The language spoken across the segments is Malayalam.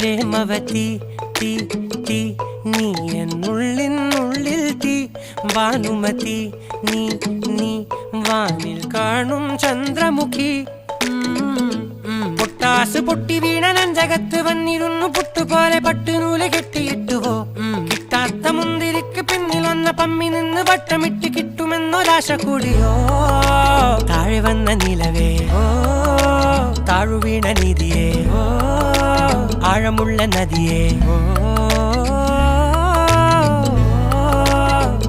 പ്രേമവതി തീ തീ നീ എന്നുള്ളിൽ തീ ഭാനുമതി നീ നീ വാനിൽ കാണും ചന്ദ്രമുഖി പൊട്ടാസ് പൊട്ടി വീണ നെഞ്ചകത്ത് വന്നിരുന്നു പുട്ടുപോലെ പട്ടുനൂല് കെട്ടിയിട്ടുവോ കിട്ടാത്ത മുന്തിരിക്ക് പിന്നിൽ വന്ന പമ്മി നിന്ന് വട്ടമിട്ട് കിട്ടുമെന്നൊരാശ കൂടിയോ താഴെ വന്ന നിലവേ താഴു വീണ നിധിയേ ആഴമുള്ള നദിയേ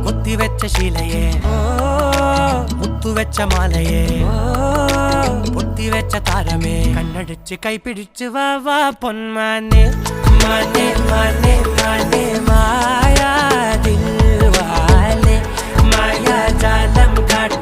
കൊത്തിവെച്ച ശിലയേ മുത്തുവെച്ച മാലയേ പൊത്തിവെച്ച താരമേ കണ്ണടിച്ച് കൈപിടിച്ച് വാ വാ പൊന്മാനെ മാനെ മാനെ മാനെ മായാ ദിൽവാലെ മായാ ജാലം കാട്ടി